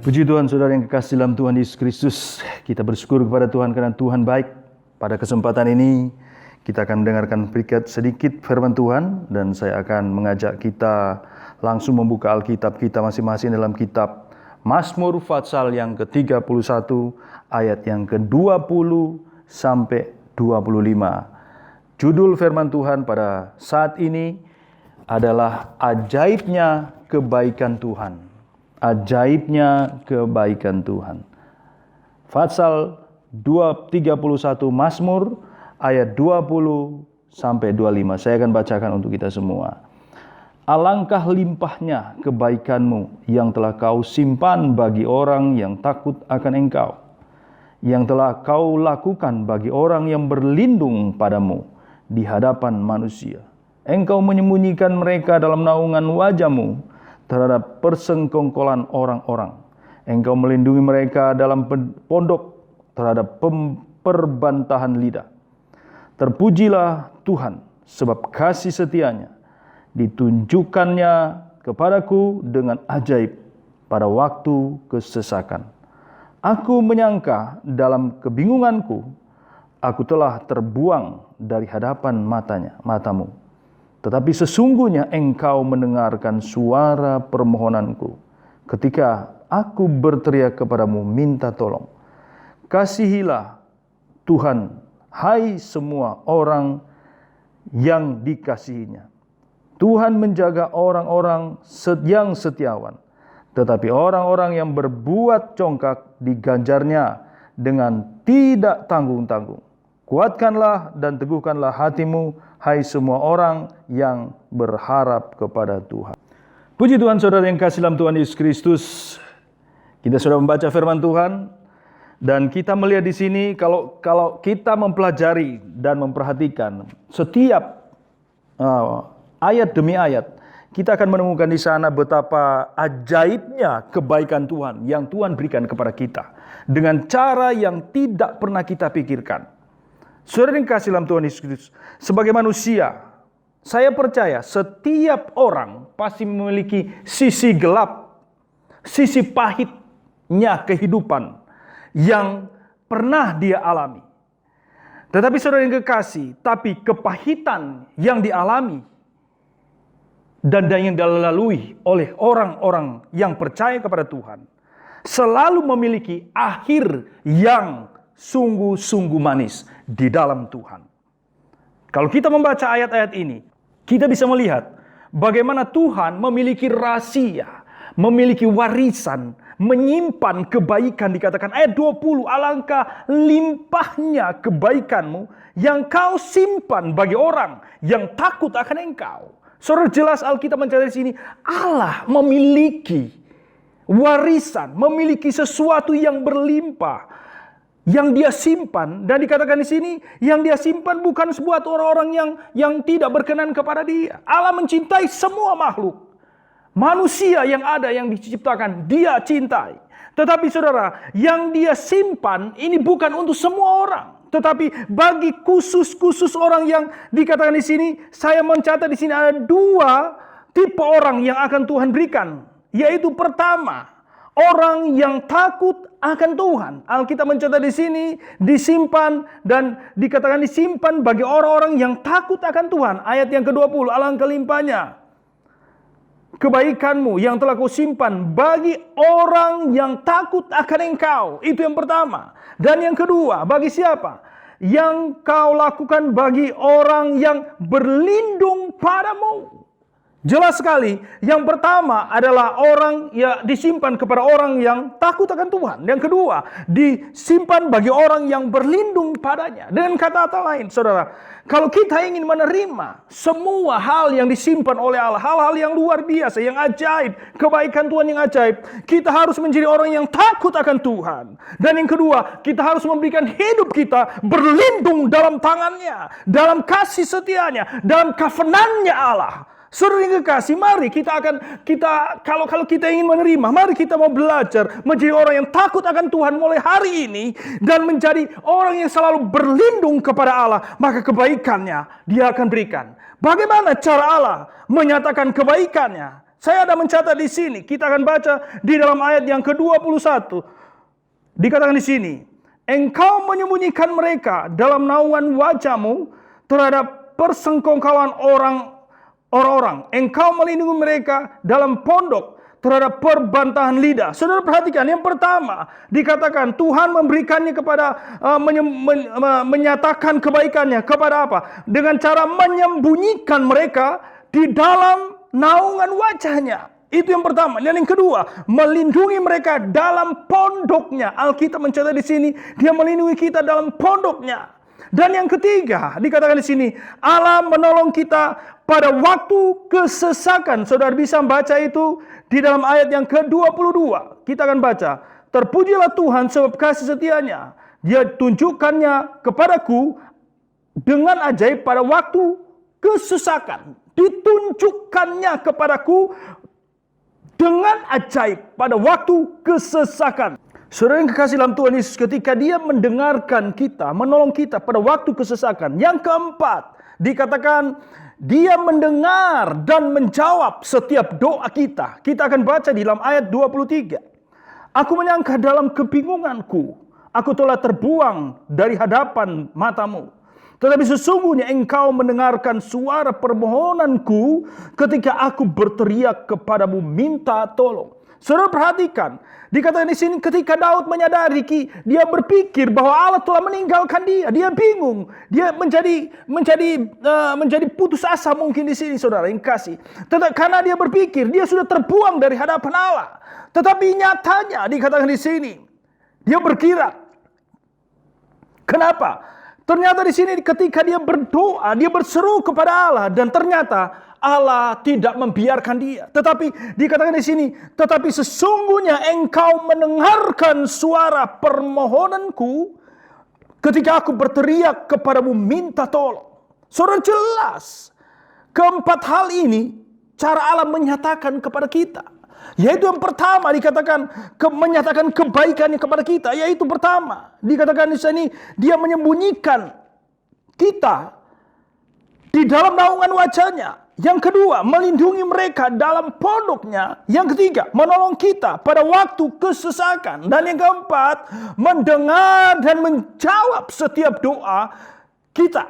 Puji Tuhan, saudara yang kekasih dalam Tuhan Yesus Kristus. Kita bersyukur kepada Tuhan karena Tuhan baik. Pada kesempatan ini kita akan mendengarkan sedikit firman Tuhan, dan saya akan mengajak kita langsung membuka Alkitab kita masing-masing dalam kitab Mazmur Fatsal yang ke-31 ayat yang ke-20 sampai 25. Judul firman Tuhan pada saat ini adalah ajaibnya kebaikan Tuhan. Ajaibnya kebaikan Tuhan. Fatsal 31 Mazmur ayat 20 sampai 25. Saya akan bacakan untuk kita semua. Alangkah limpahnya kebaikanmu yang telah kau simpan bagi orang yang takut akan engkau, yang telah kau lakukan bagi orang yang berlindung padamu di hadapan manusia. Engkau menyembunyikan mereka dalam naungan wajahmu terhadap persengkongkolan orang-orang. Engkau melindungi mereka dalam pondok terhadap perbantahan lidah. Terpujilah Tuhan sebab kasih setianya ditunjukkannya kepadaku dengan ajaib pada waktu kesesakan. Aku menyangka dalam kebingunganku, aku telah terbuang dari hadapan matamu. Tetapi sesungguhnya engkau mendengarkan suara permohonanku ketika aku berteriak kepadamu minta tolong. Kasihilah Tuhan, hai semua orang yang dikasihinya. Tuhan menjaga orang-orang yang setiawan, tetapi orang-orang yang berbuat congkak diganjarnya dengan tidak tanggung-tanggung. Kuatkanlah dan teguhkanlah hatimu, hai semua orang yang berharap kepada Tuhan. Puji Tuhan, saudara yang kasih dalam Tuhan Yesus Kristus. Kita sudah membaca firman Tuhan, dan kita melihat di sini kalau kita mempelajari dan memperhatikan setiap ayat demi ayat, kita akan menemukan di sana betapa ajaibnya kebaikan Tuhan yang Tuhan berikan kepada kita dengan cara yang tidak pernah kita pikirkan. Saudara yang kasih dalam Tuhan Yesus Kristus, sebagai manusia, saya percaya setiap orang pasti memiliki sisi gelap, sisi pahitnya kehidupan yang pernah dia alami. Tetapi saudara yang kekasih, tapi kepahitan yang dialami dan yang dilalui oleh orang-orang yang percaya kepada Tuhan selalu memiliki akhir yang sungguh-sungguh manis di dalam Tuhan. Kalau kita membaca ayat-ayat ini, kita bisa melihat bagaimana Tuhan memiliki rahasia, memiliki warisan, menyimpan kebaikan. Dikatakan ayat 20, alangkah limpahnya kebaikanmu yang kau simpan bagi orang yang takut akan engkau. Saudara, jelas Alkitab mencatat di sini, Allah memiliki warisan, memiliki sesuatu yang berlimpah yang dia simpan, dan dikatakan di sini yang dia simpan bukan buat orang-orang yang tidak berkenan kepada dia. Allah mencintai semua makhluk. Manusia yang ada yang diciptakan dia cintai. Tetapi saudara, yang dia simpan ini bukan untuk semua orang, tetapi bagi khusus orang yang dikatakan di sini. Saya mencatat di sini ada dua tipe orang yang akan Tuhan berikan, yaitu pertama, orang yang takut akan Tuhan. Alkitab mencatat di sini disimpan, dan dikatakan disimpan bagi orang-orang yang takut akan Tuhan. Ayat yang ke-20, alangkah limpahnya kebaikanmu yang telah kau simpan bagi orang yang takut akan engkau. Itu yang pertama. Dan yang kedua, bagi siapa? Yang kau lakukan bagi orang yang berlindung padamu. Jelas sekali, yang pertama adalah orang yang disimpan kepada orang yang takut akan Tuhan. Yang kedua, disimpan bagi orang yang berlindung padanya. Dengan kata-kata lain, saudara, kalau kita ingin menerima semua hal yang disimpan oleh Allah, hal-hal yang luar biasa, yang ajaib, kebaikan Tuhan yang ajaib, kita harus menjadi orang yang takut akan Tuhan. Dan yang kedua, kita harus memberikan hidup kita berlindung dalam tangannya, dalam kasih setianya, dalam covenant-Nya Allah. Saudara yang kekasih, mari kalau kita ingin menerima, mari kita mau belajar menjadi orang yang takut akan Tuhan mulai hari ini dan menjadi orang yang selalu berlindung kepada Allah, maka kebaikannya Dia akan berikan. Bagaimana cara Allah menyatakan kebaikannya? Saya ada mencatat di sini. Kita akan baca di dalam ayat yang ke-21. Dikatakan di sini, engkau menyembunyikan mereka dalam naungan wajahmu terhadap persengkongkalan orang-orang. Engkau melindungi mereka dalam pondok terhadap perbantahan lidah. Saudara perhatikan, yang pertama dikatakan Tuhan memberikannya kepada menyatakan kebaikannya kepada apa? Dengan cara menyembunyikan mereka di dalam naungan wajahnya. Itu yang pertama. Dan yang kedua, melindungi mereka dalam pondoknya. Alkitab mencatat di sini, Dia melindungi kita dalam pondoknya. Dan yang ketiga, dikatakan di sini, Allah menolong kita pada waktu kesesakan. Saudara bisa membaca itu di dalam ayat yang ke-22. Kita akan baca, terpujilah Tuhan sebab kasih setianya. Dia tunjukkannya kepadaku dengan ajaib pada waktu kesesakan. Ditunjukkannya kepadaku dengan ajaib pada waktu kesesakan. Saudara yang kekasih dalam Tuhan Yesus, ketika Dia mendengarkan kita, menolong kita pada waktu kesesakan. Yang keempat, dikatakan Dia mendengar dan menjawab setiap doa kita. Kita akan baca di dalam ayat 23. Aku menyangka dalam kebingunganku, aku telah terbuang dari hadapan matamu. Tetapi sesungguhnya engkau mendengarkan suara permohonanku ketika aku berteriak kepadamu minta tolong. Saudara perhatikan, dikatakan di sini ketika Daud menyadari, dia berpikir bahwa Allah telah meninggalkan dia. Dia bingung, dia menjadi putus asa mungkin di sini, saudara yang kasih. Tetapi karena dia berpikir dia sudah terbuang dari hadapan Allah. Tetapi nyatanya dikatakan di sini, dia berkira. Kenapa? Ternyata di sini ketika dia berdoa, dia berseru kepada Allah dan ternyata Allah tidak membiarkan dia. Tetapi dikatakan di sini, tetapi sesungguhnya engkau mendengarkan suara permohonanku ketika aku berteriak kepadamu minta tolong. Saudara, jelas keempat hal ini cara Allah menyatakan kepada kita. Yaitu yang pertama dikatakan menyatakan kebaikannya kepada kita. Yaitu pertama dikatakan di sini Dia menyembunyikan kita di dalam naungan wajahnya. Yang kedua, melindungi mereka dalam pondoknya. Yang ketiga, menolong kita pada waktu kesesakan. Dan yang keempat, mendengar dan menjawab setiap doa kita.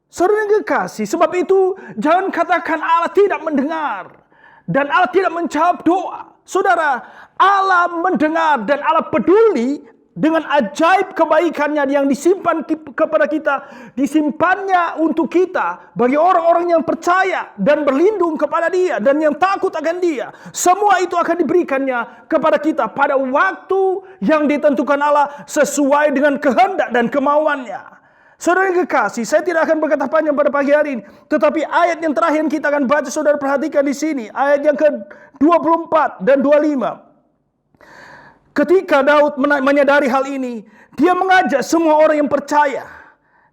Saudara yang kekasih, sebab itu jangan katakan Allah tidak mendengar dan Allah tidak menjawab doa. Saudara, Allah mendengar dan Allah peduli dengan ajaib kebaikannya yang disimpan kepada kita, disimpannya untuk kita bagi orang-orang yang percaya dan berlindung kepada Dia dan yang takut akan Dia. Semua itu akan diberikannya kepada kita pada waktu yang ditentukan Allah sesuai dengan kehendak dan kemauannya. Saudara yang kekasih, saya tidak akan berkata panjang pada pagi hari ini, tetapi ayat yang terakhir yang kita akan baca, saudara perhatikan di sini, ayat yang ke-24 dan 25. Ketika Daud menyadari hal ini, dia mengajak semua orang yang percaya.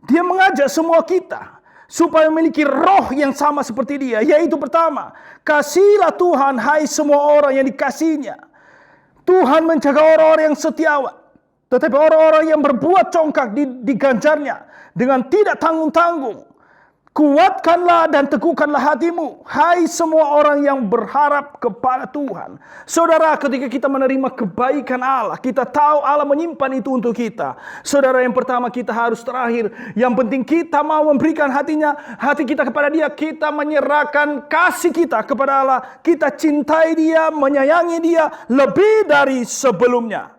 Dia mengajak semua kita supaya memiliki roh yang sama seperti dia. Yaitu pertama, kasihilah Tuhan hai semua orang yang dikasihinya. Tuhan menjaga orang-orang yang setiawan. Tetapi orang-orang yang berbuat congkak diganjarnya dengan tidak tanggung-tanggung. Kuatkanlah dan teguhkanlah hatimu, hai semua orang yang berharap kepada Tuhan. Saudara, ketika kita menerima kebaikan Allah, kita tahu Allah menyimpan itu untuk kita. Saudara, yang pertama kita harus terakhir. Yang penting kita mau memberikan hati kita kepada Dia. Kita menyerahkan kasih kita kepada Allah. Kita cintai Dia, menyayangi Dia lebih dari sebelumnya.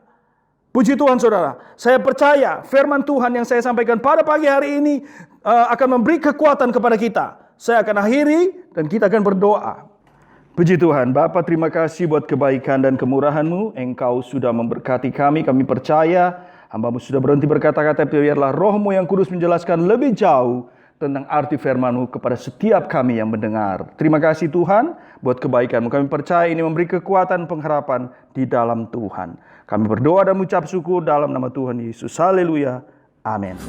Puji Tuhan, saudara. Saya percaya firman Tuhan yang saya sampaikan pada pagi hari ini akan memberi kekuatan kepada kita. Saya akan akhiri dan kita akan berdoa. Puji Tuhan, Bapa, terima kasih buat kebaikan dan kemurahan-Mu. Engkau sudah memberkati kami, kami percaya. Hamba-Mu sudah berhenti berkata-kata, biarlah Roh-Mu yang kudus menjelaskan lebih jauh tentang arti firman-Mu kepada setiap kami yang mendengar. Terima kasih Tuhan buat kebaikan-Mu. Kami percaya ini memberi kekuatan pengharapan di dalam Tuhan. Kami berdoa dan mengucap syukur dalam nama Tuhan Yesus. Haleluya. Amin.